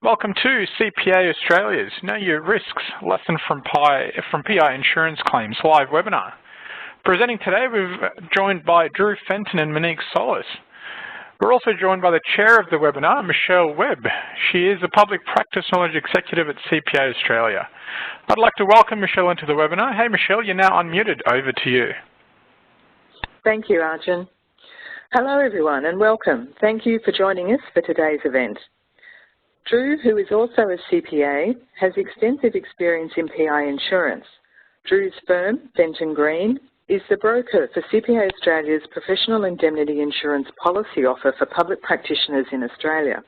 Welcome to CPA Australia's Know Your Risks Lesson from PI Insurance Claims live webinar. Presenting today, we're joined by Drew Fenton and Monique Solis. We're also joined by the chair of the webinar, Michelle Webb. She is a Public Practice Knowledge Executive at CPA Australia. I'd like to welcome Michelle into the webinar. Hey Michelle, you're now unmuted. Over to you. Thank you, Arjun. Hello everyone and welcome. Thank you for joining us for today's event. Drew, who is also a CPA, has extensive experience in PI insurance. Drew's firm, Fenton Green, is the broker for CPA Australia's professional indemnity insurance policy offer for public practitioners in Australia,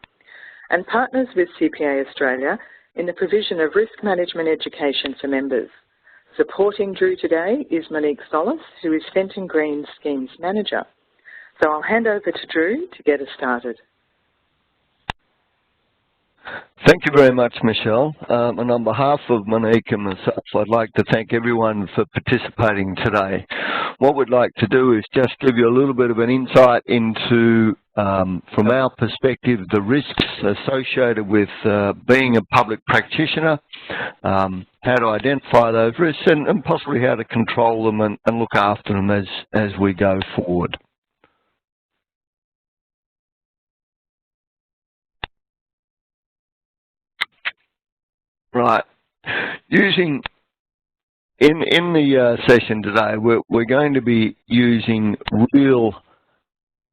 and partners with CPA Australia in the provision of risk management education for members. Supporting Drew today is Monique Solis, who is Fenton Green's Schemes Manager. So I'll hand over to Drew to get us started. Thank you very much, Michelle. And on behalf of Monique and myself, I'd like to thank everyone for participating today. What we'd like to do is just give you a little bit of an insight into, from our perspective, the risks associated with being a public practitioner, how to identify those risks, and possibly how to control them and look after them as we go forward. Right. In the session today, we're going to be using real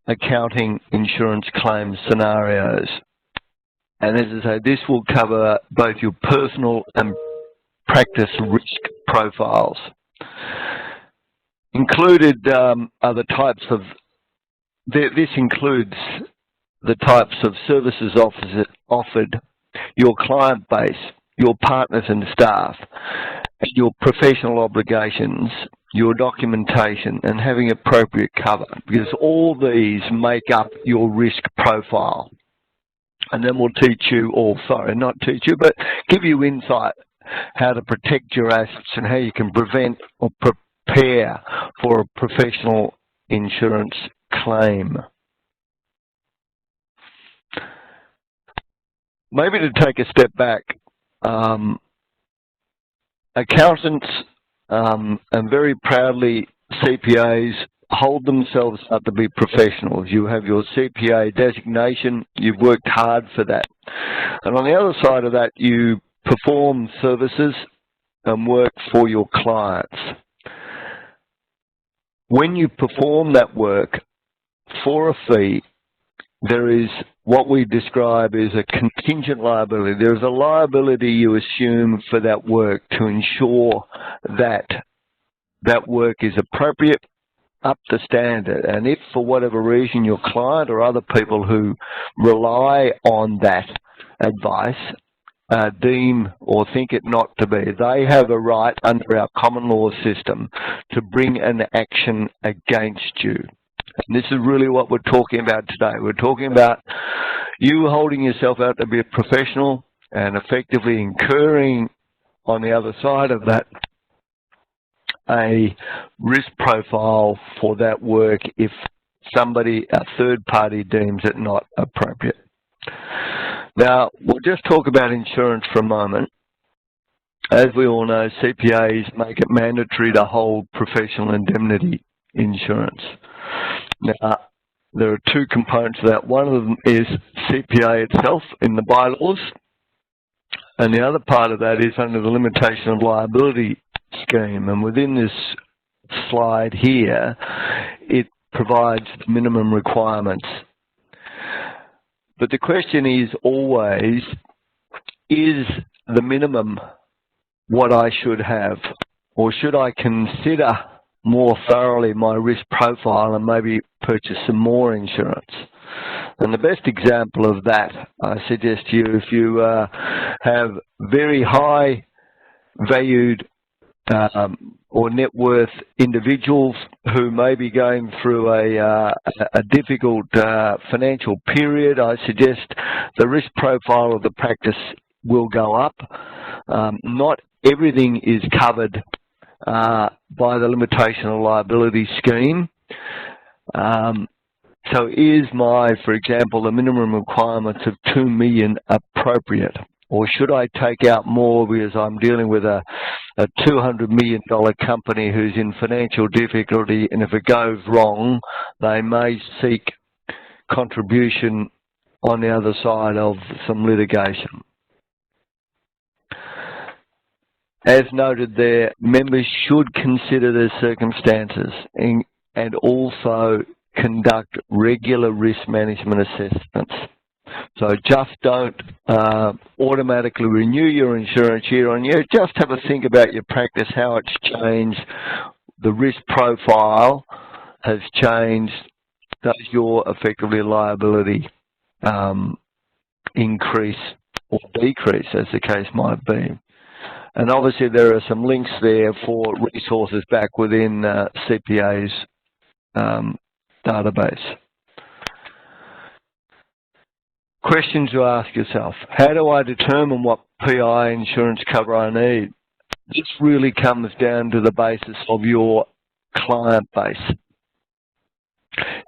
accounting insurance claims scenarios. And as I say, this will cover both your personal and practice risk profiles. Included are the types of, this includes the types of services offered, your client base, your partners and staff, your professional obligations, your documentation, and having appropriate cover, because all these make up your risk profile. And then we'll teach you, or sorry, not teach you, but give you insight how to protect your assets and how you can prevent or prepare for a professional insurance claim. Maybe to take a step back, accountants and very proudly CPAs hold themselves up to be professionals. You have your CPA designation, you've worked hard for that. And on the other side of that, you perform services and work for your clients. When you perform that work for a fee, there is what we describe as a contingent liability. There is a liability you assume for that work to ensure that that work is appropriate, up to standard. And if for whatever reason your client or other people who rely on that advice deem or think it not to be, they have a right under our common law system to bring an action against you. And this is really what we're talking about today. We're talking about you holding yourself out to be a professional and effectively incurring on the other side of that a risk profile for that work if somebody, a third party, deems it not appropriate. Now, we'll just talk about insurance for a moment. As we all know, CPAs make it mandatory to hold professional indemnity insurance. Now, there are two components to that. One of them is CPA itself in the bylaws, and the other part of that is under the limitation of liability scheme. And within this slide here, it provides minimum requirements. But the question is always, is the minimum what I should have? Or should I consider more thoroughly my risk profile and maybe purchase some more insurance? And the best example of that, I suggest to you, if you have very high valued or net worth individuals who may be going through a difficult financial period, I suggest the risk profile of the practice will go up. Not everything is covered by the limitation of liability scheme. So is for example, the minimum requirements of $2 million appropriate? Or should I take out more because I'm dealing with a $200 million company who's in financial difficulty, and if it goes wrong, they may seek contribution on the other side of some litigation. As noted there, members should consider their circumstances and also conduct regular risk management assessments. So just don't automatically renew your insurance year on year. Just have a think about your practice, how it's changed. The risk profile has changed. Does your effectively liability increase or decrease, as the case might be? And obviously there are some links there for resources back within CPA's database. Questions to ask yourself: how do I determine what PI insurance cover I need? This really comes down to the basis of your client base.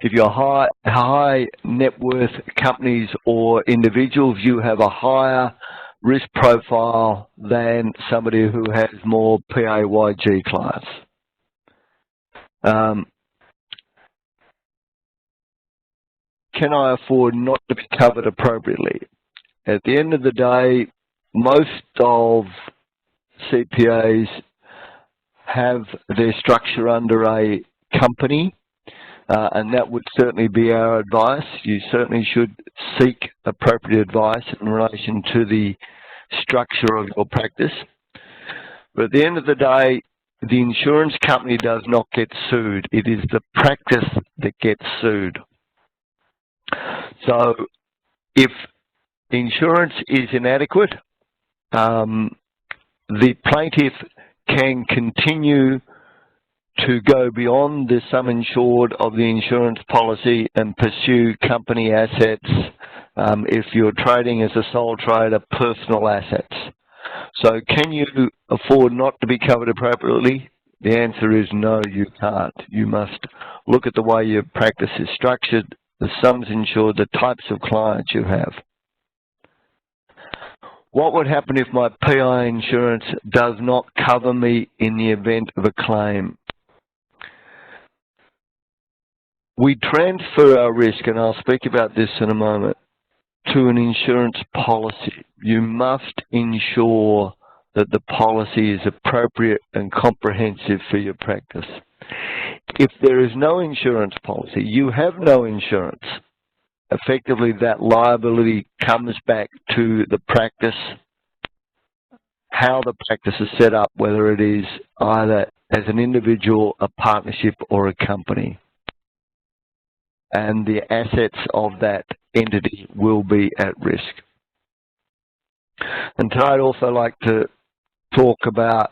If you're high net worth companies or individuals, you have a higher risk profile than somebody who has more PAYG clients. Can I afford not to be covered appropriately? At the end of the day, most of CPAs have their structure under a company, and that would certainly be our advice. You certainly should seek appropriate advice in relation to the structure of your practice. But at the end of the day, the insurance company does not get sued. It is the practice that gets sued. So if insurance is inadequate, the plaintiff can continue to go beyond the sum insured of the insurance policy and pursue company assets, if you're trading as a sole trader, personal assets. So can you afford not to be covered appropriately? The answer is no, you can't. You must look at the way your practice is structured, the sums insured, the types of clients you have. What would happen if my PI insurance does not cover me in the event of a claim? We transfer our risk, and I'll speak about this in a moment, to an insurance policy. You must ensure that the policy is appropriate and comprehensive for your practice. If there is no insurance policy, you have no insurance. Effectively, that liability comes back to the practice, how the practice is set up, whether it is either as an individual, a partnership, or a company. And the assets of that entity will be at risk. And today I'd also like to talk about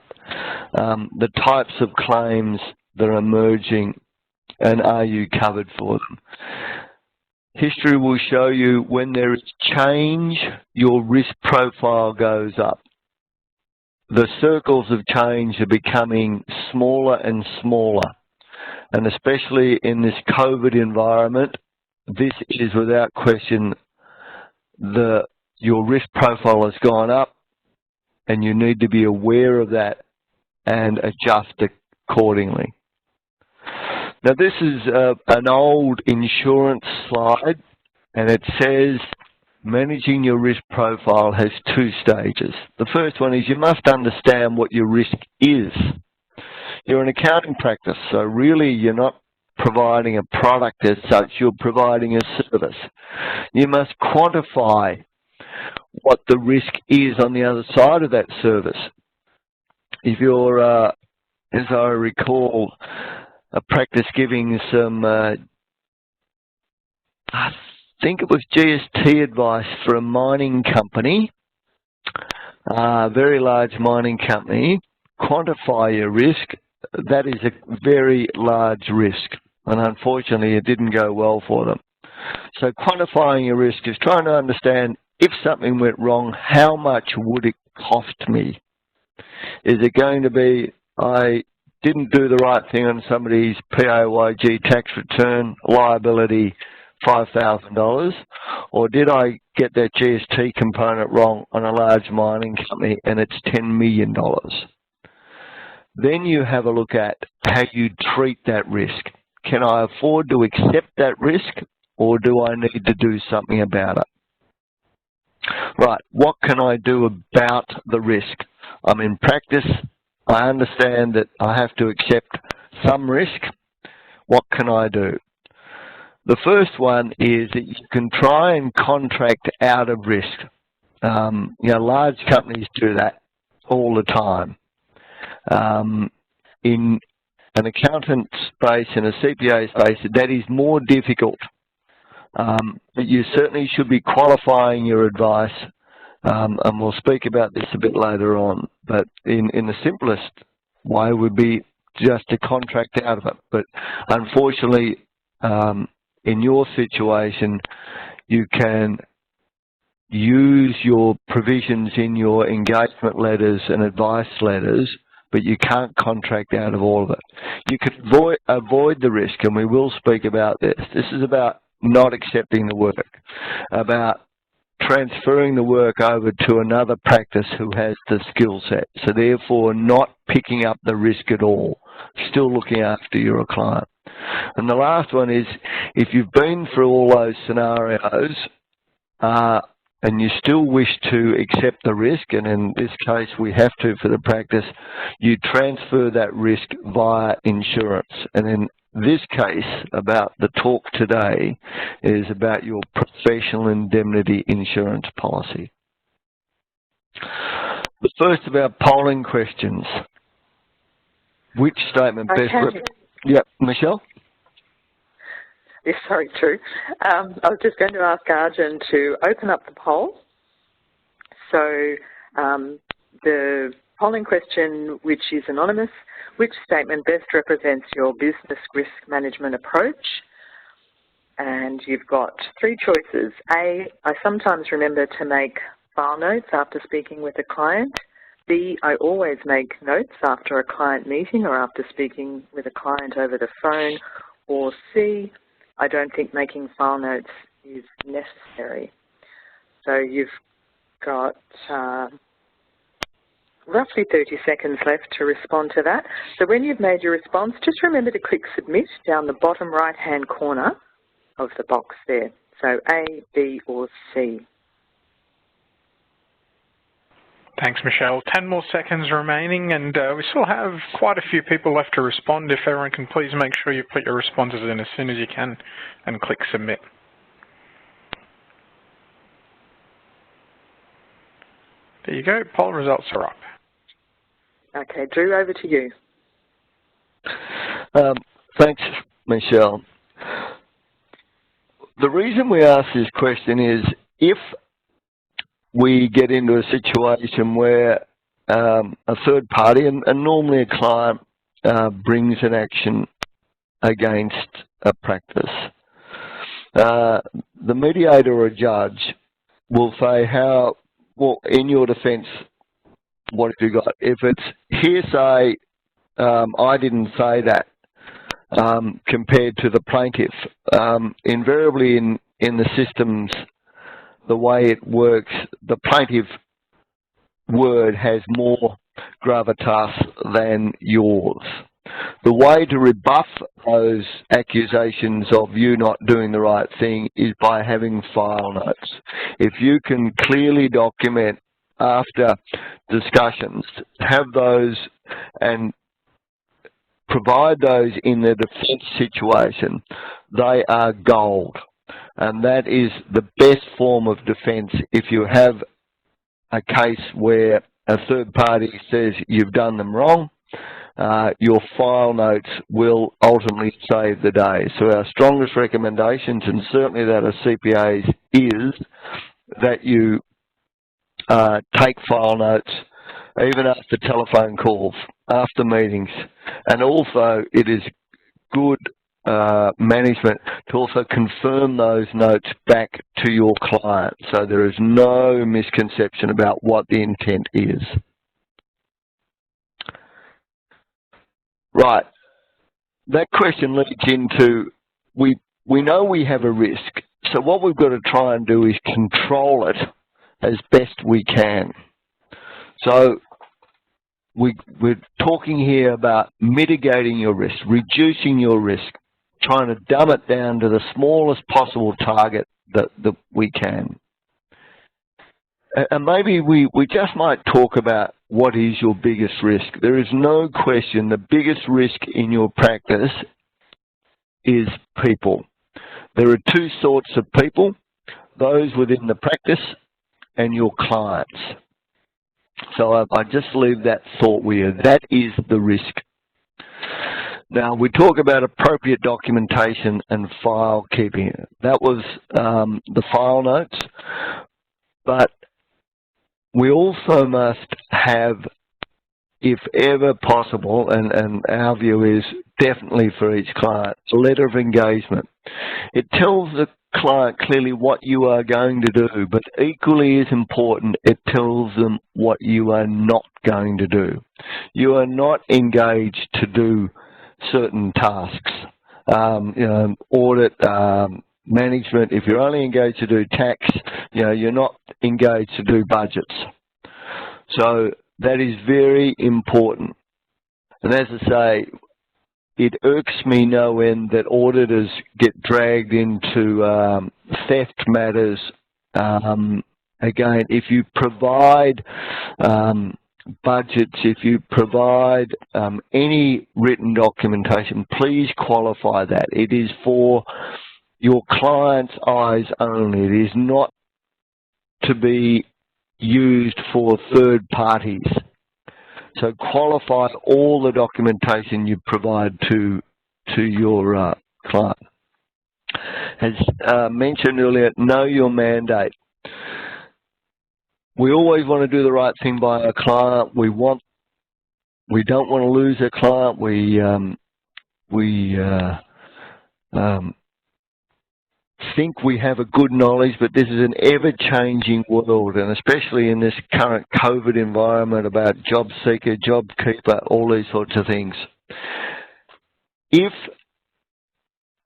the types of claims that are emerging and are you covered for them. History will show you when there is change, your risk profile goes up. The circles of change are becoming smaller and smaller. And especially in this COVID environment, this is without question your risk profile has gone up, and you need to be aware of that and adjust accordingly. Now this is an old insurance slide, and it says managing your risk profile has two stages. The first one is you must understand what your risk is. You're an accounting practice, so really you're not providing a product as such, you're providing a service. You must quantify what the risk is on the other side of that service. If you're, as I recall, a practice giving some, I think it was GST advice for a mining company, a very large mining company, quantify your risk. That is a very large risk, and unfortunately it didn't go well for them. So quantifying your risk is trying to understand, if something went wrong, how much would it cost me? Is it going to be, I didn't do the right thing on somebody's PAYG tax return, liability $5,000, or did I get that GST component wrong on a large mining company and it's $10 million? Then you have a look at how you treat that risk. Can I afford to accept that risk, or do I need to do something about it? Right, what can I do about the risk? I'm in practice. I understand that I have to accept some risk. What can I do? The first one is that you can try and contract out of risk. Large companies do that all the time. In an accountant space and a CPA space, that is more difficult. But you certainly should be qualifying your advice, and we'll speak about this a bit later on. But in the simplest way would be just to contract out of it. But unfortunately, in your situation, you can use your provisions in your engagement letters and advice letters, but you can't contract out of all of it. You can avoid the risk, and we will speak about this. This is about not accepting the work, about transferring the work over to another practice who has the skill set. So therefore not picking up the risk at all, still looking after your client. And the last one is, if you've been through all those scenarios and you still wish to accept the risk, and in this case we have to for the practice, you transfer that risk via insurance. And in this case, about the talk today is about your professional indemnity insurance policy. The first about polling questions. Which statement best... Yeah, Michelle? Yes, sorry, Drew. I was just going to ask Arjun to open up the poll. So the polling question, which is anonymous, which statement best represents your business risk management approach? And you've got three choices. A, I sometimes remember to make file notes after speaking with a client. B, I always make notes after a client meeting or after speaking with a client over the phone. Or C, I don't think making file notes is necessary. So you've got roughly 30 seconds left to respond to that. So when you've made your response, just remember to click Submit down the bottom right-hand corner of the box there. So A, B, or C. Thanks, Michelle. 10 more seconds remaining, and we still have quite a few people left to respond. If everyone can please make sure you put your responses in as soon as you can and click Submit. There you go. Poll results are up. Okay, Drew, over to you. Thanks, Michelle. The reason we ask this question is if we get into a situation where a third party, and normally a client, brings an action against a practice, the mediator or a judge will say, well, in your defence, what have you got? If it's hearsay, I didn't say that, compared to the plaintiff, invariably in the systems, the way it works, the plaintiff word has more gravitas than yours. The way to rebuff those accusations of you not doing the right thing is by having file notes. If you can clearly document after discussions, have those and provide those in the defence situation, they are gold. And that is the best form of defence if you have a case where a third party says you've done them wrong. Your file notes will ultimately save the day. So our strongest recommendations, and certainly that of CPAs, is that you take file notes even after telephone calls, after meetings. And also it is good management to also confirm those notes back to your client so there is no misconception about what the intent is. Right. That question leads into, we we know we have a risk. So what we've got to try and do is control it as best we can. So we're talking here about mitigating your risk, reducing your risk, trying to dumb it down to the smallest possible target that we can. And maybe we just might talk about what is your biggest risk. There is no question the biggest risk in your practice is people. There are two sorts of people, those within the practice and your clients. So I just leave that thought with you. That is the risk. Now, we talk about appropriate documentation and file keeping. That was the file notes, but we also must have, if ever possible, and our view is definitely for each client, a letter of engagement. It tells the client clearly what you are going to do, but equally as important, it tells them what you are not going to do. You are not engaged to do certain tasks, audit, management. If you're only engaged to do tax, you're not engaged to do budgets. So that is very important. And as I say, it irks me no end that auditors get dragged into theft matters. Again, if you provide budgets, if you provide any written documentation, please qualify that. It is for your client's eyes only. It is not to be used for third parties. So qualify all the documentation you provide to your client. As mentioned earlier, know your mandate. We always want to do the right thing by our client. We don't want to lose a client. We think we have a good knowledge, but this is an ever-changing world, and especially in this current COVID environment about job seeker, job keeper, all these sorts of things. If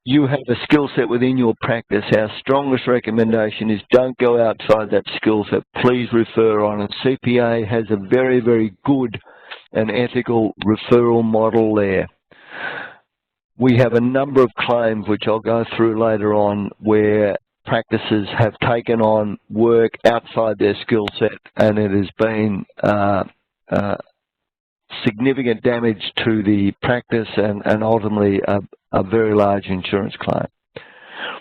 you have a skill set within your practice, our strongest recommendation is don't go outside that skill set. Please refer on. And CPA has a very, very good and ethical referral model there. We have a number of claims, which I'll go through later on, where practices have taken on work outside their skill set, and it has been significant damage to the practice and ultimately a very large insurance claim.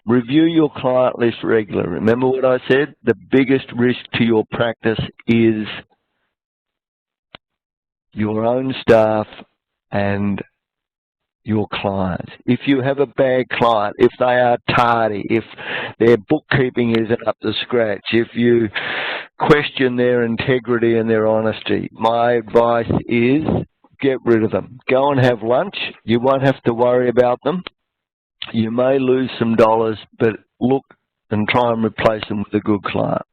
Review your client list regularly. Remember what I said? The biggest risk to your practice is your own staff and your clients. If you have a bad client, if they are tardy, if their bookkeeping isn't up to scratch, if you question their integrity and their honesty, my advice is get rid of them. Go and have lunch. You won't have to worry about them. You may lose some dollars, but look and try and replace them with a good client.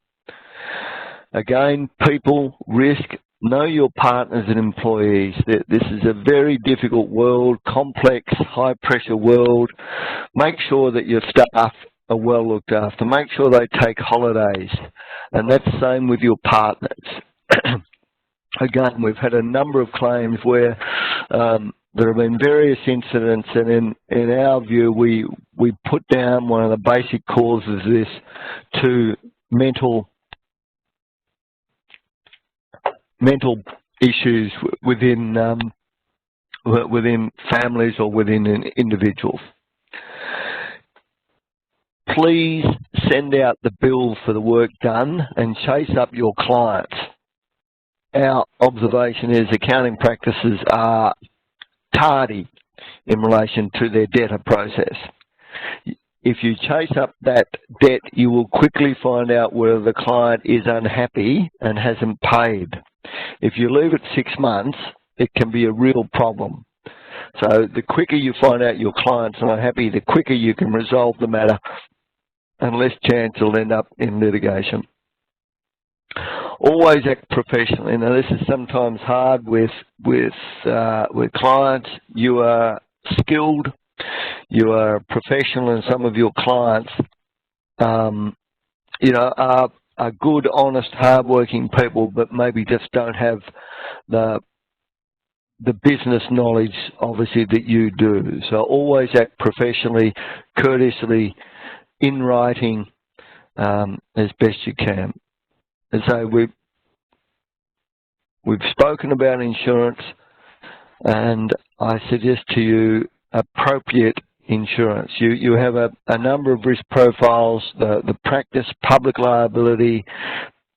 Again, people, risk. Know your partners and employees. This is a very difficult world, complex, high-pressure world. Make sure that your staff are well looked after. Make sure they take holidays. And that's the same with your partners. Again, we've had a number of claims where there have been various incidents, and in our view, we put down one of the basic causes of this to mental issues within families or within individuals. Please send out the bill for the work done and chase up your clients. Our observation is accounting practices are tardy in relation to their debtor process. If you chase up that debt, you will quickly find out whether the client is unhappy and hasn't paid. If you leave it 6 months, it can be a real problem. So the quicker you find out your client's not happy, the quicker you can resolve the matter, and less chance it'll end up in litigation. Always act professionally. Now, this is sometimes hard with clients. You are skilled. you are a professional and some of your clients, you know, are good, honest, hard-working people, but maybe just don't have the business knowledge, obviously, that you do. So always act professionally, courteously, in writing, as best you can. And so we've spoken about insurance, and I suggest to you appropriate insurance. You have a number of risk profiles, the practice, public liability,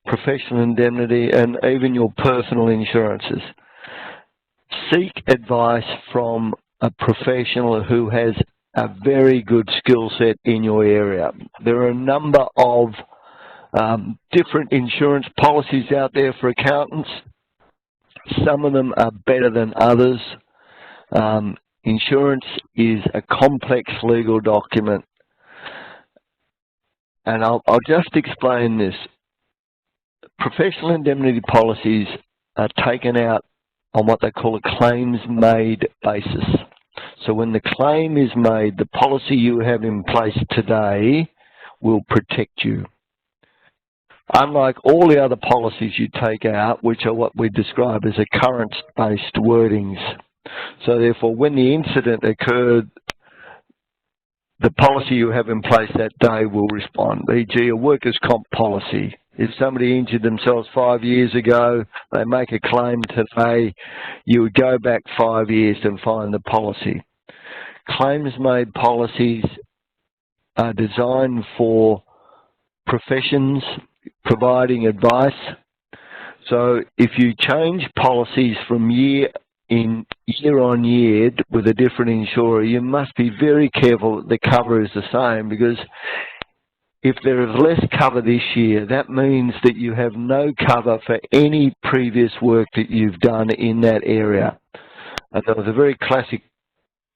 professional indemnity, and even your personal insurances. Seek advice from a professional who has a very good skill set in your area. There are a number of different insurance policies out there for accountants. Some of them are better than others. Insurance is a complex legal document, and I'll just explain this. Professional indemnity policies are taken out on what they call a claims-made basis. So when the claim is made, the policy you have in place today will protect you. Unlike all the other policies you take out, which are what we describe as occurrence-based wordings. So therefore, when the incident occurred, the policy you have in place that day will respond, e.g. a workers' comp policy. If somebody injured themselves 5 years ago, they make a claim today, you would go back 5 years and find the policy. Claims-made policies are designed for professions providing advice. So if you change policies from year on year with a different insurer, you must be very careful that the cover is the same, because if there is less cover this year, that means that you have no cover for any previous work that you've done in that area. And there was a very classic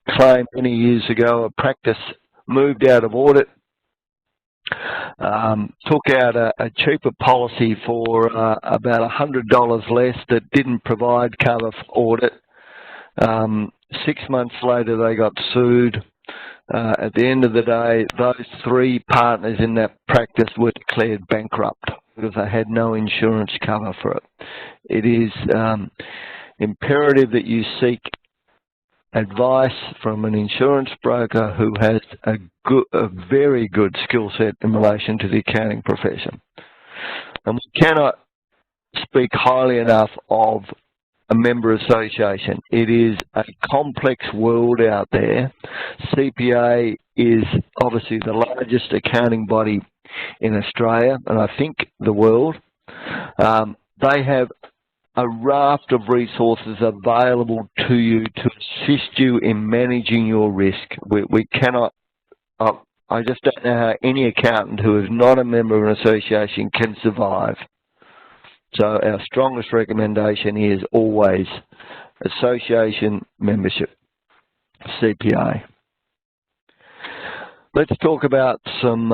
claim many years ago. A practice moved out of audit, took out a cheaper policy for about $100 less that didn't provide cover for audit. 6 months later, they got sued. At the end of the day, those 3 partners in that practice were declared bankrupt because they had no insurance cover for it. It is imperative that you seek advice from an insurance broker who has a very good skill set in relation to the accounting profession. And we cannot speak highly enough of a member association. It is a complex world out there. CPA is obviously the largest accounting body in Australia, and I think the world. They have a raft of resources available to you to assist you in managing your risk. We cannot, I just don't know how any accountant who is not a member of an association can survive. So our strongest recommendation is always association membership, CPA. Let's talk about some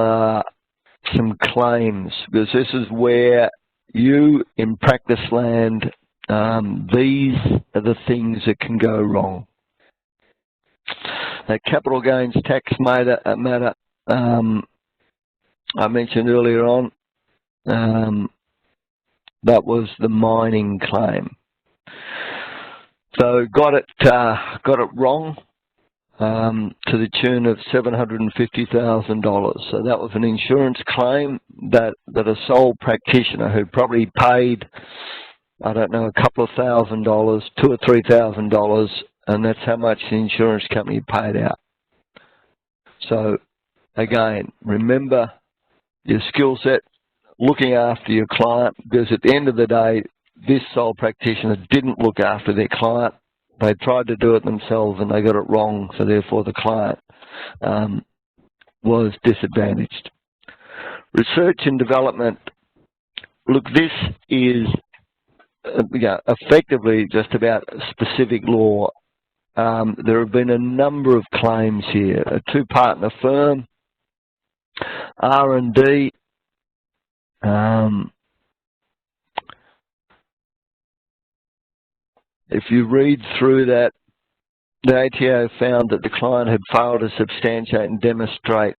claims, because this is where you, in practice land, these are the things that can go wrong. The capital gains tax matter I mentioned earlier on. That was the mining claim. So got it wrong to the tune of $750,000. So that was an insurance claim that a sole practitioner who probably paid, I don't know, a couple of $1,000, $2,000 or $3,000, and that's how much the insurance company paid out. So again, remember your skill set, looking after your client, because at the end of the day, this sole practitioner didn't look after their client. They tried to do it themselves and they got it wrong, so therefore the client was disadvantaged. Research and development. Look, this is effectively just about specific law. There have been a number of claims here. A 2-partner firm, R&D, if you read through that, the ATO found that the client had failed to substantiate and demonstrate.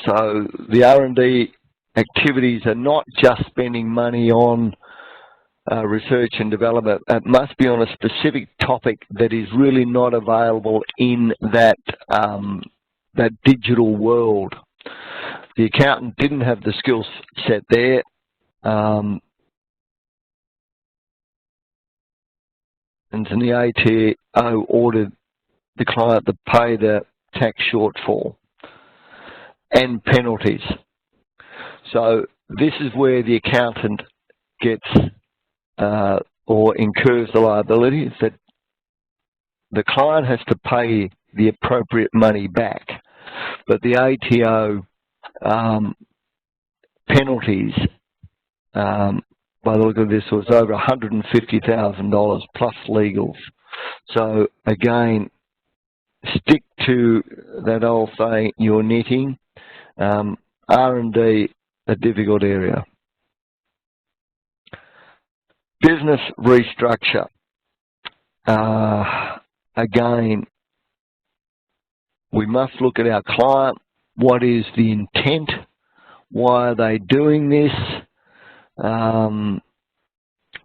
So the R&D activities are not just spending money on research and development. It must be on a specific topic that is really not available in that that digital world. The accountant didn't have the skill set there. And the ATO ordered the client to pay the tax shortfall and penalties. So this is where the accountant gets or incurs the liability, that the client has to pay the appropriate money back, but the ATO penalties, by the look of this, was over $150,000 plus legals. So again, stick to that old saying, you're knitting. R&D, a difficult area. Business restructure. Again, we must look at our client. What is the intent? Why are they doing this?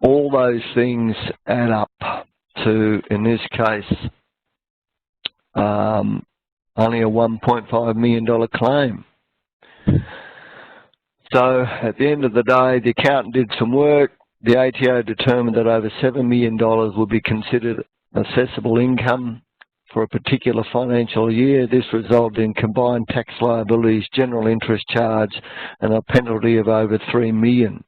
All those things add up to, in this case, only a $1.5 million claim. So at the end of the day, the accountant did some work. The ATO determined that over $7 million would be considered assessable income for a particular financial year. This resulted in combined tax liabilities, general interest charge, and a penalty of over $3 million.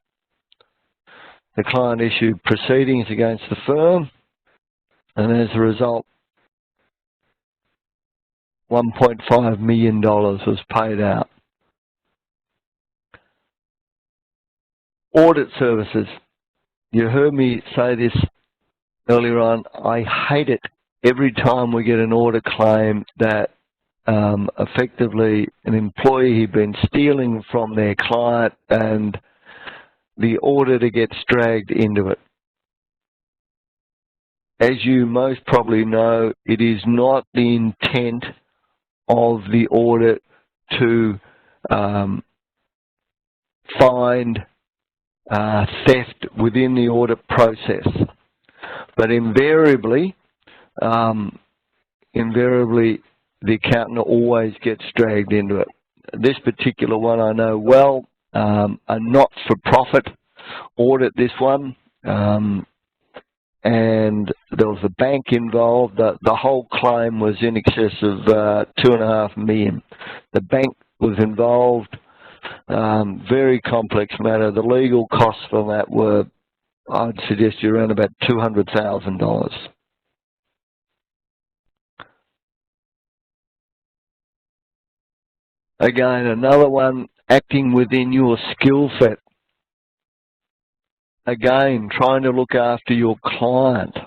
The client issued proceedings against the firm, and as a result, $1.5 million was paid out. Audit services. You heard me say this earlier on. I hate it every time we get an audit claim that effectively an employee had been stealing from their client and the auditor gets dragged into it. As you most probably know, it is not the intent of the audit to find theft within the audit process, but invariably the accountant always gets dragged into it. This particular one I know well, a not-for-profit audit, this one, and there was a bank involved. The whole claim was in excess of $2.5 million. The bank was involved. Very complex matter. The legal costs for that were, I'd suggest, around about $200,000. Again, another one, acting within your skill set. Again, trying to look after your client.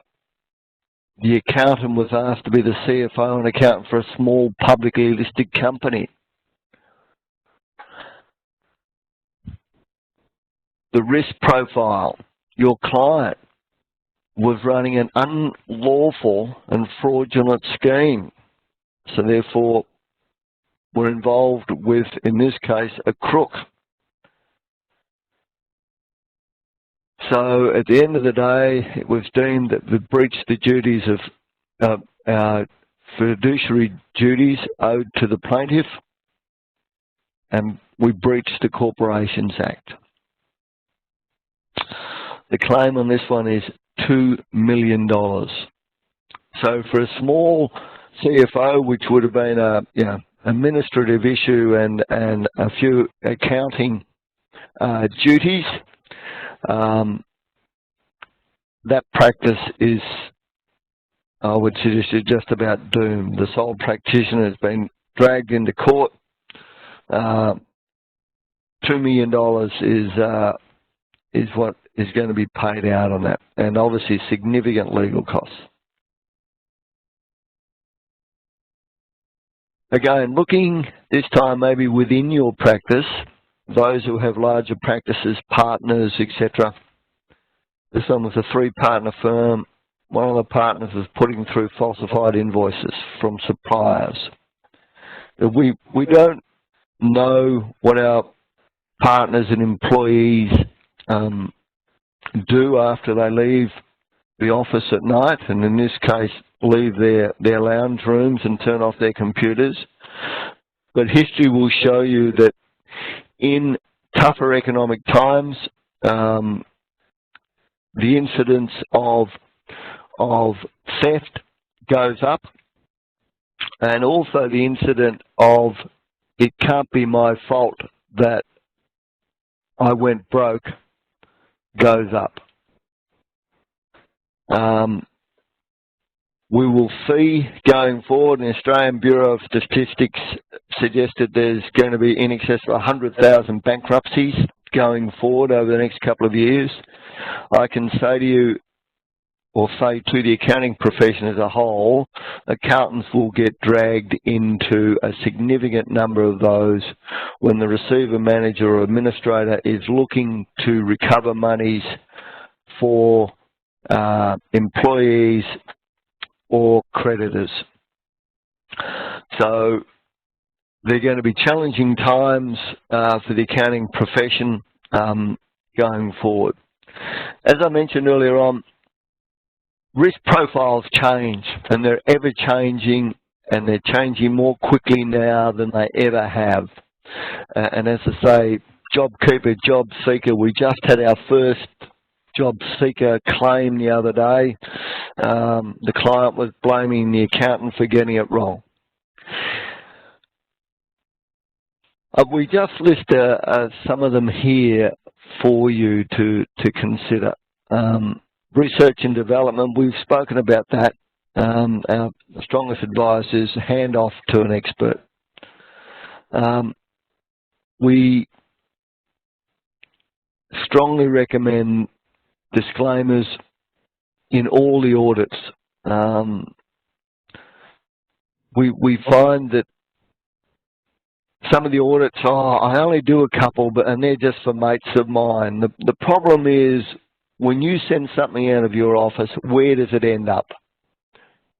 The accountant was asked to be the CFO and accountant for a small publicly listed company. The risk profile. Your client was running an unlawful and fraudulent scheme. So therefore, were involved with, in this case, a crook. So at the end of the day, it was deemed that we breached the duties of our fiduciary duties owed to the plaintiff, and we breached the Corporations Act. The claim on this one is $2 million. So for a small CFO, which would have been a administrative issue and a few accounting duties, that practice is, I would suggest, just about doomed. The sole practitioner has been dragged into court. $2 million is what is going to be paid out on that, and obviously significant legal costs. Again, looking this time maybe within your practice, those who have larger practices, partners, etc. This one was a 3-partner firm one of the partners was putting through falsified invoices from suppliers. We don't know what our partners and employees do after they leave the office at night, and in this case leave their lounge rooms and turn off their computers. But history will show you that in tougher economic times, the incidence of theft goes up, and also the incident of it can't be my fault that I went broke goes up. We will see going forward, the Australian Bureau of Statistics suggested there's going to be in excess of 100,000 bankruptcies going forward over the next couple of years. I can say to you, or say to the accounting profession as a whole, accountants will get dragged into a significant number of those when the receiver, manager or administrator is looking to recover monies for employees or creditors. So they're going to be challenging times for the accounting profession going forward. As I mentioned earlier on, risk profiles change, and they're ever changing, and they're changing more quickly now than they ever have. And as I say, job keeper, job seeker, we just had our first job seeker claim the other day. The client was blaming the accountant for getting it wrong. We just list some of them here for you to consider. Research and development, we've spoken about that. Our strongest advice is hand off to an expert. We strongly recommend disclaimers in all the audits. We find that some of the audits, I only do a couple, and they're just for mates of mine. The problem is, when you send something out of your office, where does it end up?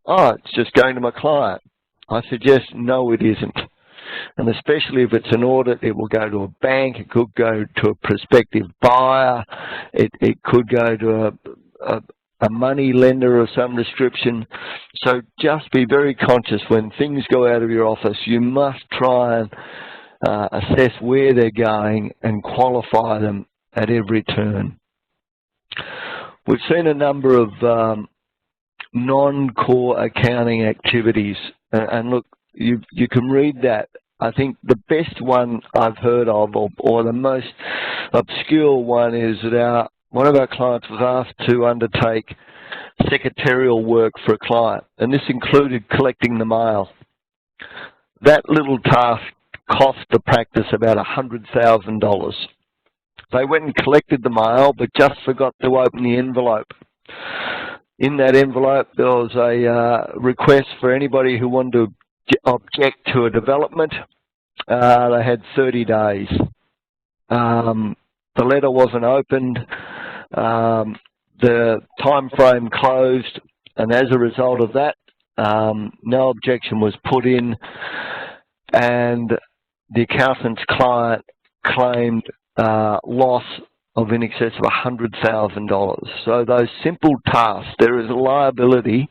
Oh, it's just going to my client. I suggest no, it isn't. And especially if it's an audit, it will go to a bank, it could go to a prospective buyer, it could go to a money lender of some description. So just be very conscious when things go out of your office. You must try and assess where they're going and qualify them at every turn. We've seen a number of non-core accounting activities, and look, you can read that. I think the best one I've heard of, or the most obscure one, is that one of our clients was asked to undertake secretarial work for a client, and this included collecting the mail. That little task cost the practice about $100,000. They went and collected the mail, but just forgot to open the envelope. In that envelope, there was a request for anybody who wanted to object to a development. They had 30 days. The letter wasn't opened. The time frame closed, and as a result of that, no objection was put in, and the accountant's client claimed loss of in excess of $100,000. So those simple tasks, there is a liability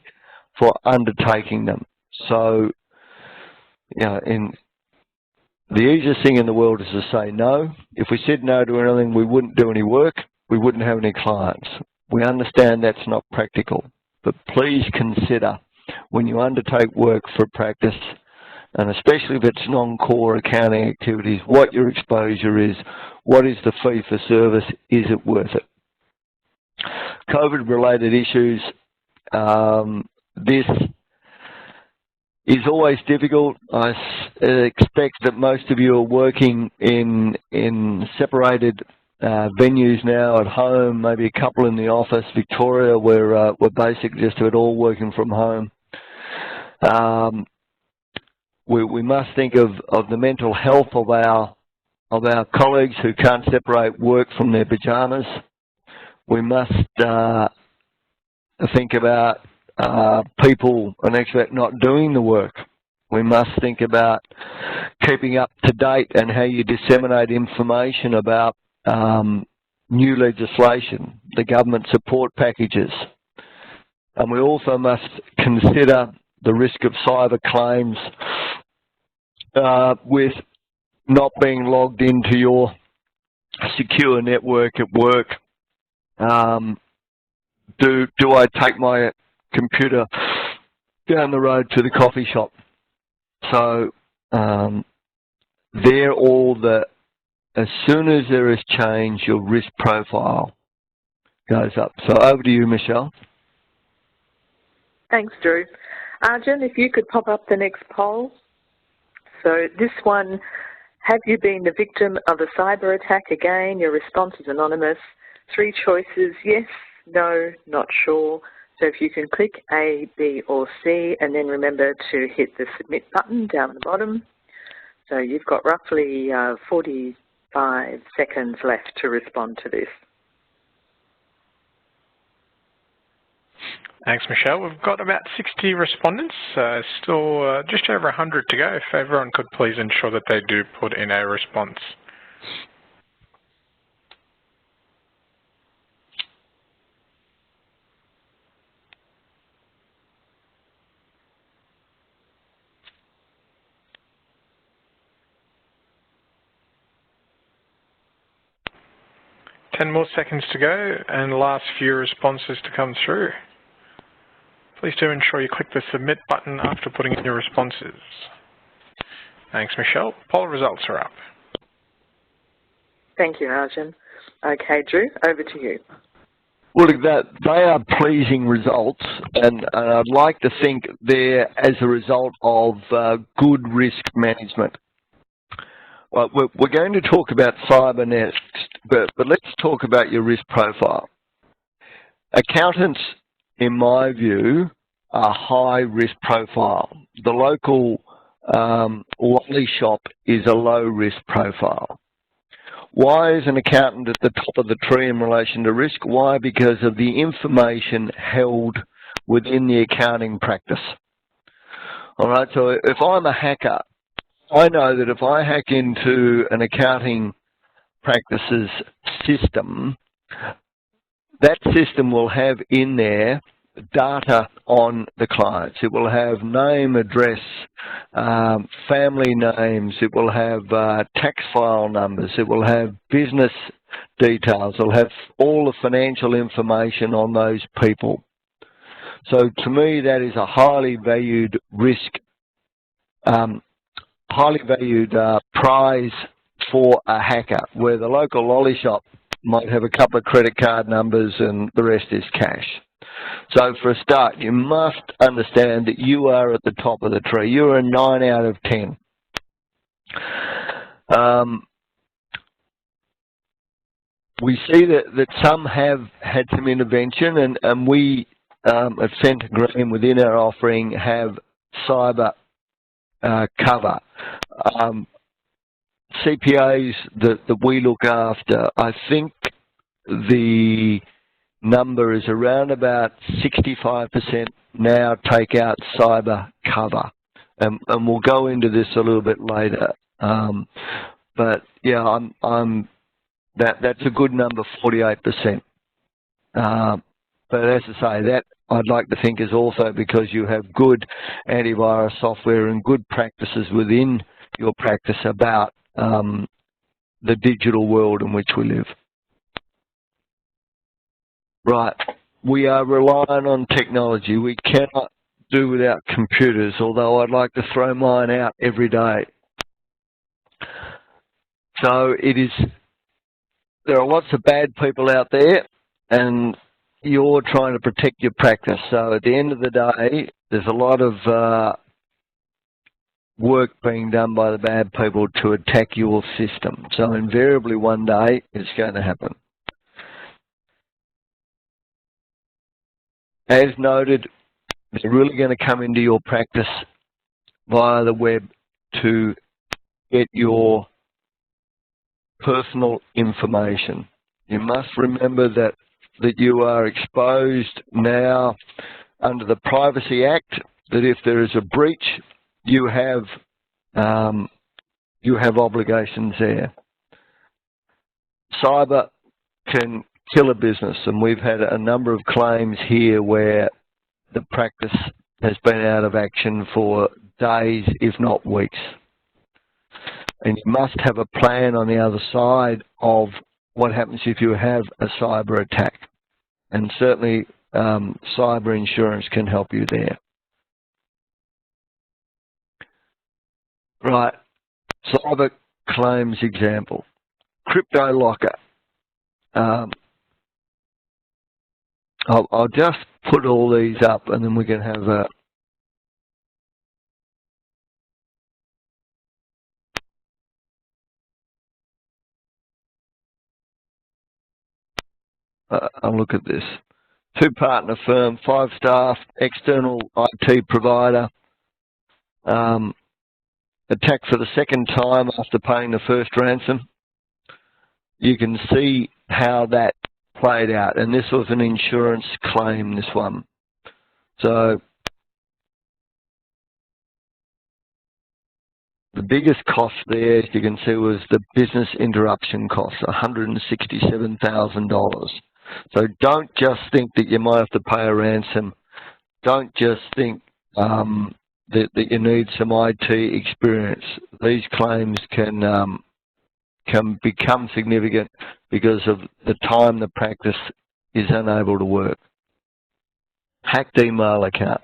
for undertaking them. So, you know, the easiest thing in the world is to say no. If we said no to anything, we wouldn't do any work, we wouldn't have any clients. We understand that's not practical, but please consider when you undertake work for practice, and especially if it's non-core accounting activities, what your exposure is, what is the fee for service, is it worth it? COVID-related issues, this is always difficult. I expect that most of you are working in separated venues now at home, maybe a couple in the office. Victoria, we're basically just about all working from home. We must think of the mental health of our colleagues who can't separate work from their pajamas. We must think about people, an expert not doing the work. We must think about keeping up to date and how you disseminate information about new legislation, the government support packages. And we also must consider the risk of cyber claims with not being logged into your secure network at work. Do I take my computer down the road to the coffee shop? So they're all as soon as there is change, your risk profile goes up. So over to you, Michelle. Thanks, Drew. Arjun, if you could pop up the next poll. So this one, have you been the victim of a cyber attack? Again, your response is anonymous. 3 choices, yes, no, not sure. So if you can click A, B or C and then remember to hit the submit button down the bottom. So you've got roughly 45 seconds left to respond to this. Thanks, Michelle. We've got about 60 respondents, still just over 100 to go. If everyone could please ensure that they do put in a response. Ten more seconds to go and the last few responses to come through. Please do ensure you click the submit button after putting in your responses. Thanks, Michelle. Poll results are up. Thank you, Arjun. Okay, Drew, over to you. Well, they are pleasing results, and I'd like to think they're as a result of good risk management. Well, we're going to talk about cyber next, but let's talk about your risk profile. Accountants, in my view, are high risk profile. The local lolly shop is a low risk profile. Why is an accountant at the top of the tree in relation to risk? Why? Because of the information held within the accounting practice. All right, so if I'm a hacker, I know that if I hack into an accounting practice's system, that system will have in there data on the clients. It will have name, address, family names. It will have tax file numbers. It will have business details. It will have all the financial information on those people. So to me, that is a highly valued risk, highly valued prize for a hacker, where the local lolly shop might have a couple of credit card numbers and the rest is cash. So for a start, you must understand that you are at the top of the tree. You're a 9 out of 10. We see that some have had some intervention, and we at Fenton Green within our offering have cyber cover. CPAs that we look after, I think the number is around about 65% now take out cyber cover, and we'll go into this a little bit later. But yeah, that's a good number, 48%. But as I say, that I'd like to think is also because you have good antivirus software and good practices within your practice about the digital world in which we live. Right, we are relying on technology. We cannot do without computers, although I'd like to throw mine out every day. So there are lots of bad people out there, and you're trying to protect your practice. So at the end of the day, there's a lot of work being done by the bad people to attack your system. So invariably one day it's going to happen. As noted, they're really going to come into your practice via the web to get your personal information. You must remember that that you are exposed now under the Privacy Act, that if there is a breach, you have obligations there. Cyber can kill a business, and we've had a number of claims here where the practice has been out of action for days, if not weeks. And you must have a plan on the other side of what happens if you have a cyber attack. And certainly cyber insurance can help you there. Right, cyber claims example. Crypto locker. I'll just put all these up and then we can have a look at this. 2-partner firm, 5 staff, external IT provider, attacked for the second time after paying the first ransom. You can see how that played out, and this was an insurance claim, this one. So the biggest cost there, as you can see, was the business interruption cost, $167,000. So don't just think that you might have to pay a ransom. Don't just think that you need some IT experience. These claims can become significant because of the time the practice is unable to work. Hacked email account.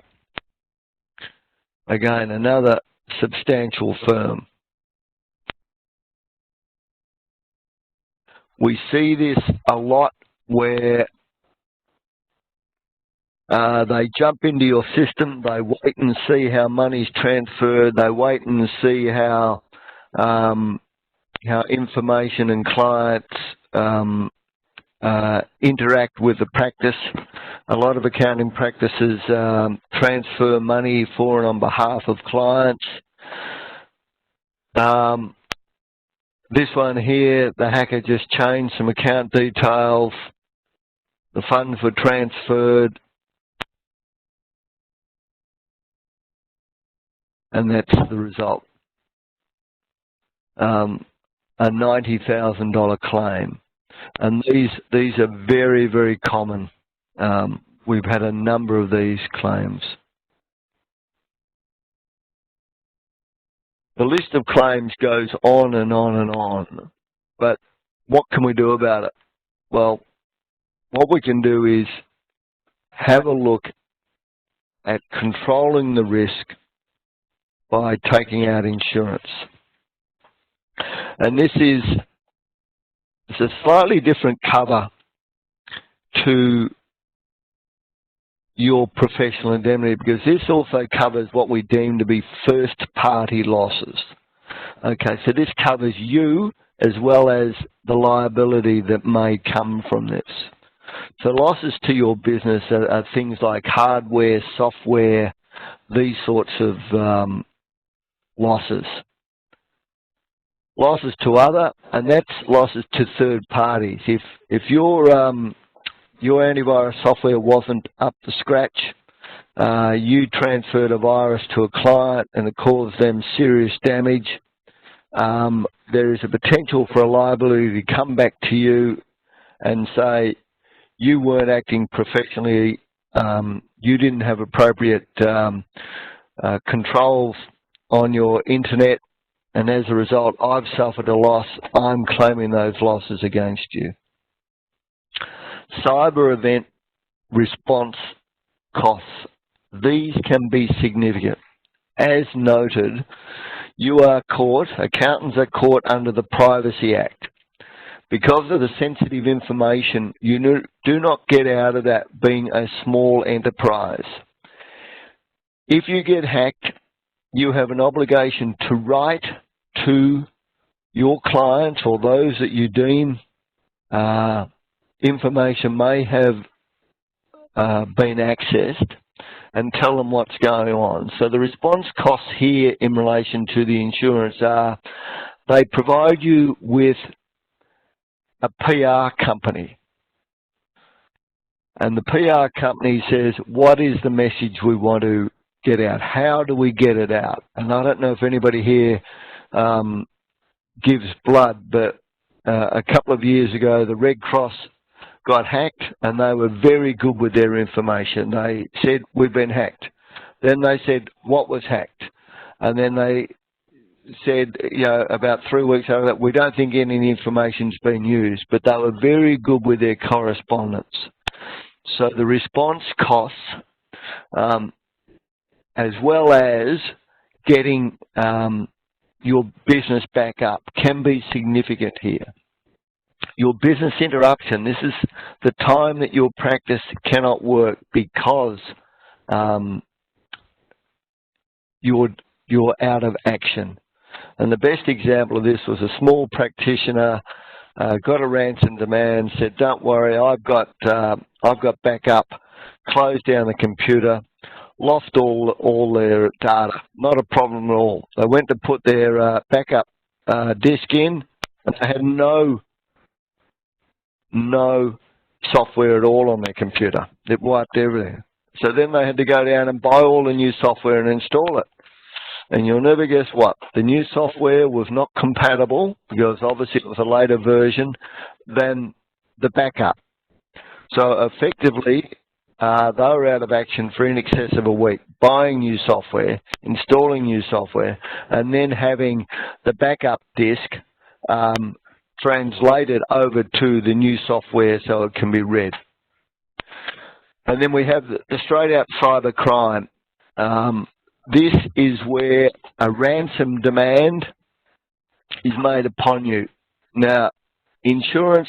Again, another substantial firm. We see this a lot where they jump into your system, they wait and see how money's transferred, they wait and see how information and clients interact with the practice. A lot of accounting practices transfer money for and on behalf of clients. This one here, the hacker just changed some account details. The funds were transferred. And that's the result. A $90,000 claim. And these are very, very common. We've had a number of these claims. The list of claims goes on and on and on. But what can we do about it? Well, what we can do is have a look at controlling the risk by taking out insurance. And this is a slightly different cover to your professional indemnity, because this also covers what we deem to be first-party losses. Okay, so this covers you as well as the liability that may come from this. So losses to your business are things like hardware, software, these sorts of losses. Losses to other, and that's losses to third parties. If your antivirus software wasn't up to scratch, you transferred a virus to a client and it caused them serious damage, there is a potential for a liability to come back to you and say you weren't acting professionally, you didn't have appropriate controls on your internet, and as a result, I've suffered a loss. I'm claiming those losses against you. Cyber event response costs. These can be significant. As noted, you are caught, accountants are caught under the Privacy Act. Because of the sensitive information, you do not get out of that being a small enterprise. If you get hacked, you have an obligation to write to your clients or those that you deem information may have been accessed and tell them what's going on. So the response costs here in relation to the insurance are they provide you with a PR company. And the PR company says, what is the message we want to get out? How do we get it out? And I don't know if anybody here gives blood, but a couple of years ago, the Red Cross got hacked, and they were very good with their information. They said, we've been hacked. Then they said, what was hacked? And then they said, you know, about 3 weeks after that, we don't think any information's been used, but they were very good with their correspondence. So the response costs, as well as getting your business back up, can be significant here. Your business interruption, this is the time that your practice cannot work because you're out of action. And the best example of this was a small practitioner got a ransom demand, said, don't worry, I've got backup, closed down the computer, lost all their data, not a problem at all. They went to put their backup disk in, and they had no software at all on their computer. It wiped everything. So then they had to go down and buy all the new software and install it. And you'll never guess what, the new software was not compatible, because obviously it was a later version than the backup. So effectively, they were out of action for in excess of a week, buying new software, installing new software, and then having the backup disk translated over to the new software so it can be read. And then we have the straight out cyber crime. This is where a ransom demand is made upon you. Now, insurance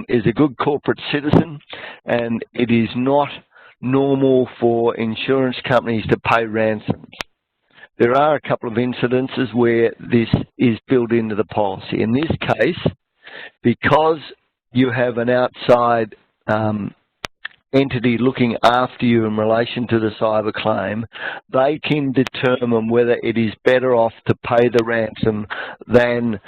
is a good corporate citizen, and it is not normal for insurance companies to pay ransoms. There are a couple of incidences where this is built into the policy. In this case, because you have an outside entity looking after you in relation to the cyber claim, they can determine whether it is better off to pay the ransom than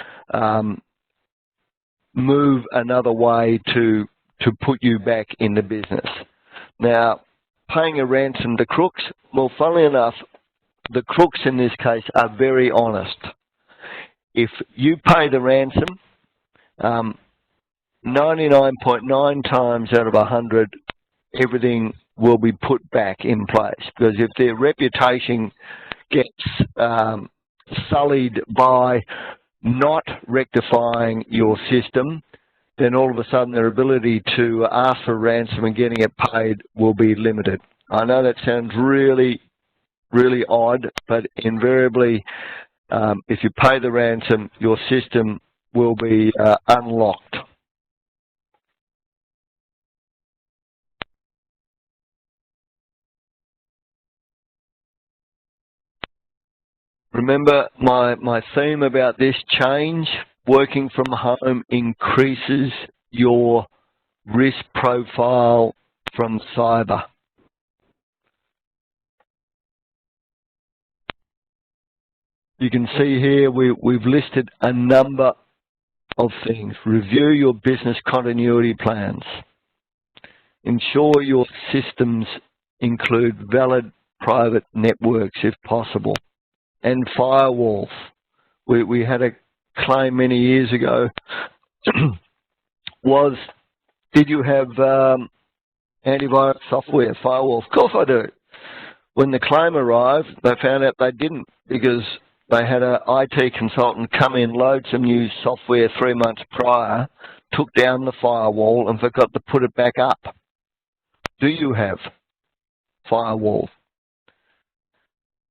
move another way to put you back in the business. Now, paying a ransom to crooks, well, funnily enough, the crooks in this case are very honest. If you pay the ransom, 99.9 times out of 100, everything will be put back in place. Because if their reputation gets sullied by not rectifying your system, then all of a sudden their ability to ask for ransom and getting it paid will be limited. I know that sounds really odd, but invariably, if you pay the ransom, your system will be unlocked. Remember my theme about this change, working from home increases your risk profile from cyber. You can see here we've listed a number of things. Review your business continuity plans. Ensure your systems include valid private networks if possible. And firewalls. We had a claim many years ago was, did you have antivirus software, firewalls? Of course I do. When the claim arrived, they found out they didn't, because they had an IT consultant come in, load some new software 3 months prior, took down the firewall and forgot to put it back up. Do you have firewalls?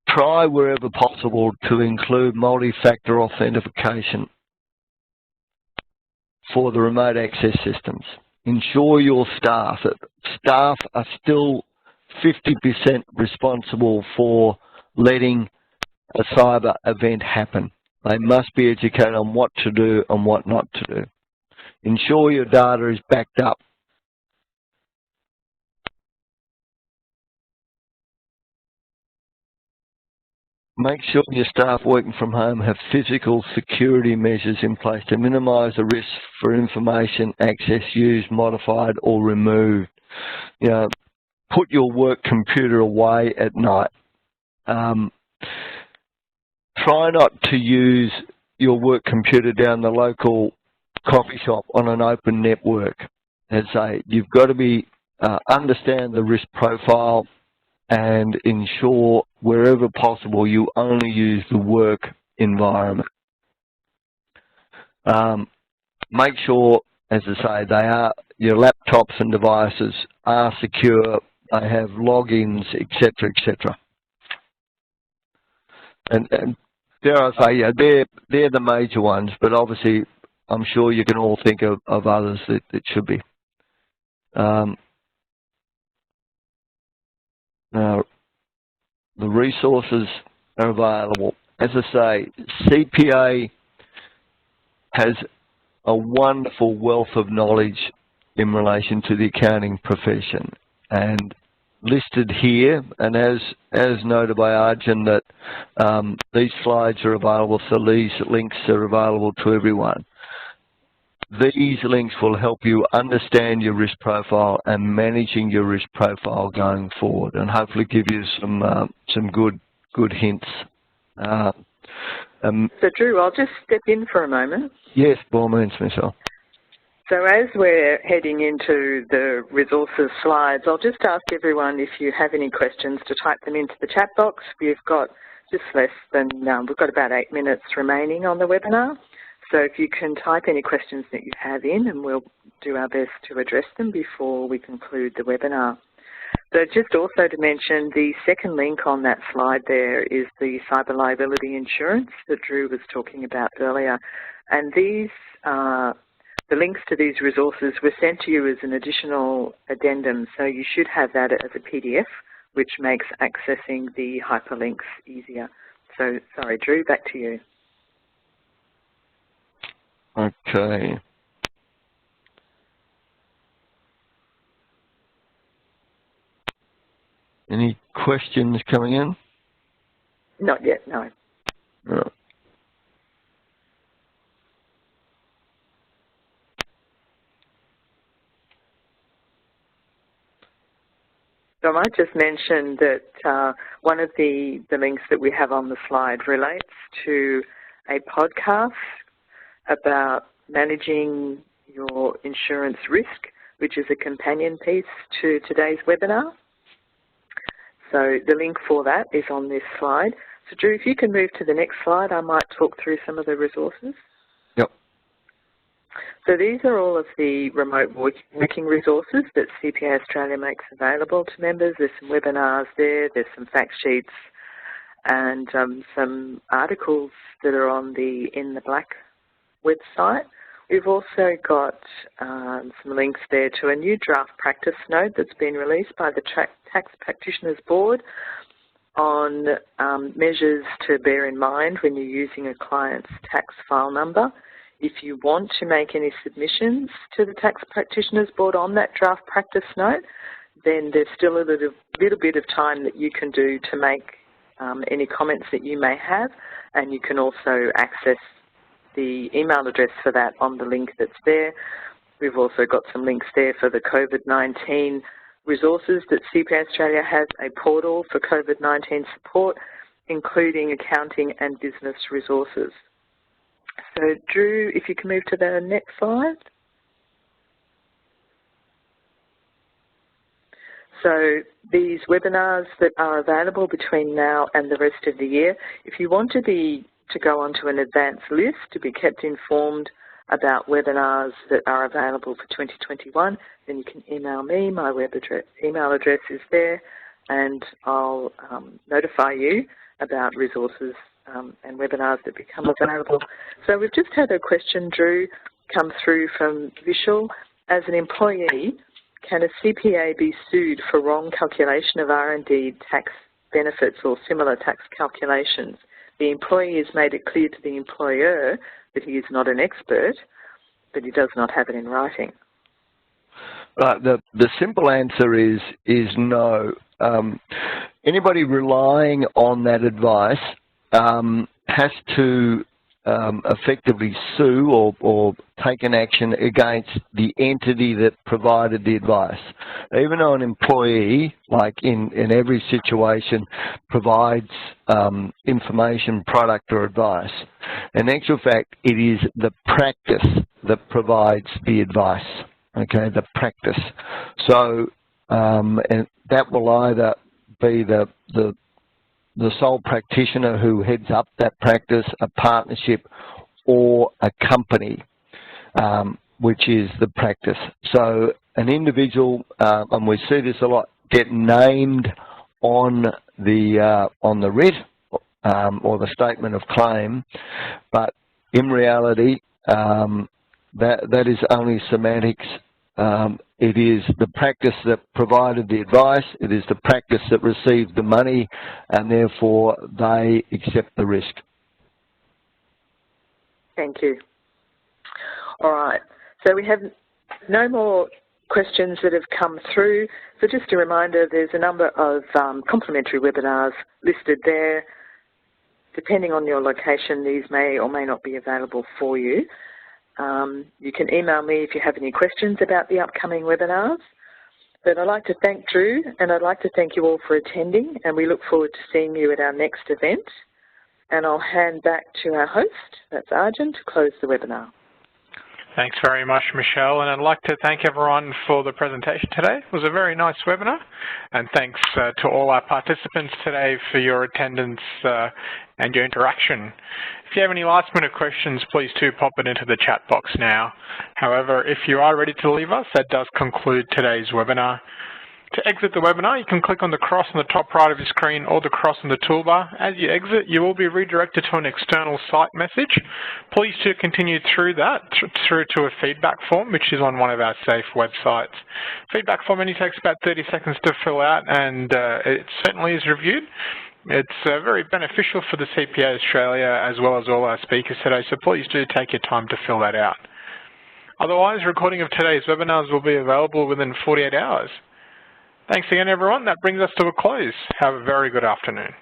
Try wherever possible to include multi-factor authentication for the remote access systems. Ensure your staff are still 50% responsible for letting a cyber event happen. They must be educated on what to do and what not to do. Ensure your data is backed up. Make sure your staff working from home have physical security measures in place to minimise the risk for information access used, modified or removed. you know, put your work computer away at night. Try not to use your work computer down the local coffee shop on an open network. As I say, you've got to understand the risk profile and ensure wherever possible you only use the work environment. Make sure, as I say, your laptops and devices are secure, they have logins, etc., etc. And dare I say, yeah, they're the major ones, but obviously I'm sure you can all think of others that should be. Now, the resources are available. As I say, CPA has a wonderful wealth of knowledge in relation to the accounting profession, and listed here, and as noted by Arjun, that these slides are available, so these links are available to everyone. These links will help you understand your risk profile and managing your risk profile going forward, and hopefully give you some good hints. So Drew, I'll just step in for a moment. Yes, by all means, Michelle. So as we're heading into the resources slides, I'll just ask everyone if you have any questions to type them into the chat box. We've got just less than, we've got about 8 minutes remaining on the webinar. So if you can type any questions that you have in, and we'll do our best to address them before we conclude the webinar. So just also to mention, the second link on that slide there is the cyber liability insurance that Drew was talking about earlier. And these, the links to these resources were sent to you as an additional addendum, so you should have that as a PDF, which makes accessing the hyperlinks easier. So, sorry, Drew, back to you. Okay. Any questions coming in? Not yet, no. No. So I might just mention that one of the links that we have on the slide relates to a podcast about managing your insurance risk, which is a companion piece to today's webinar. So the link for that is on this slide. So Drew, if you can move to the next slide, I might talk through some of the resources. Yep. So these are all of the remote working resources that CPA Australia makes available to members. There's some webinars there, there's some fact sheets, and some articles that are on the In the Black website. We've also got some links there to a new draft practice note that's been released by the Tax Practitioners Board on measures to bear in mind when you're using a client's tax file number. If you want to make any submissions to the Tax Practitioners Board on that draft practice note, then there's still a little bit of time that you can do to make any comments that you may have, and you can also access the email address for that on the link that's there. We've also got some links there for the COVID-19 resources that CPA Australia has, a portal for COVID-19 support, including accounting and business resources. So Drew, if you can move to the next slide. So these webinars that are available between now and the rest of the year, if you want to go onto an advanced list to be kept informed about webinars that are available for 2021, then you can email me. My email address is there, and I'll notify you about resources and webinars that become available. So we've just had a question, Drew, come through from Vishal. As an employee, can a CPA be sued for wrong calculation of R&D tax benefits or similar tax calculations? The employee has made it clear to the employer that he is not an expert, but he does not have it in writing. Right. The simple answer is no. Anybody relying on that advice has to effectively sue or take an action against the entity that provided the advice. Even though an employee, like in every situation, provides information, product or advice, in actual fact it is the practice that provides the advice, okay, the practice. So and that will either be the sole practitioner who heads up that practice, a partnership, or a company, which is the practice. So an individual, and we see this a lot, get named on the writ or the statement of claim, but in reality, that is only semantics. It is the practice that provided the advice, it is the practice that received the money, and therefore they accept the risk. Thank you. All right, so we have no more questions that have come through. So just a reminder, there's a number of complimentary webinars listed there. Depending on your location, these may or may not be available for you. You can email me if you have any questions about the upcoming webinars. But I'd like to thank Drew, and I'd like to thank you all for attending, and we look forward to seeing you at our next event. And I'll hand back to our host, that's Arjun, to close the webinar. Thanks very much, Michelle, and I'd like to thank everyone for the presentation today. It was a very nice webinar, and thanks to all our participants today for your attendance and your interaction. If you have any last-minute questions, please do pop it into the chat box now. However, if you are ready to leave us, that does conclude today's webinar. To exit the webinar, you can click on the cross on the top right of your screen or the cross on the toolbar. As you exit, you will be redirected to an external site message. Please do continue through that, through to a feedback form, which is on one of our safe websites. Feedback form only takes about 30 seconds to fill out, and it certainly is reviewed. It's very beneficial for the CPA Australia as well as all our speakers today, so please do take your time to fill that out. Otherwise, a recording of today's webinars will be available within 48 hours. Thanks again, everyone. That brings us to a close. Have a very good afternoon.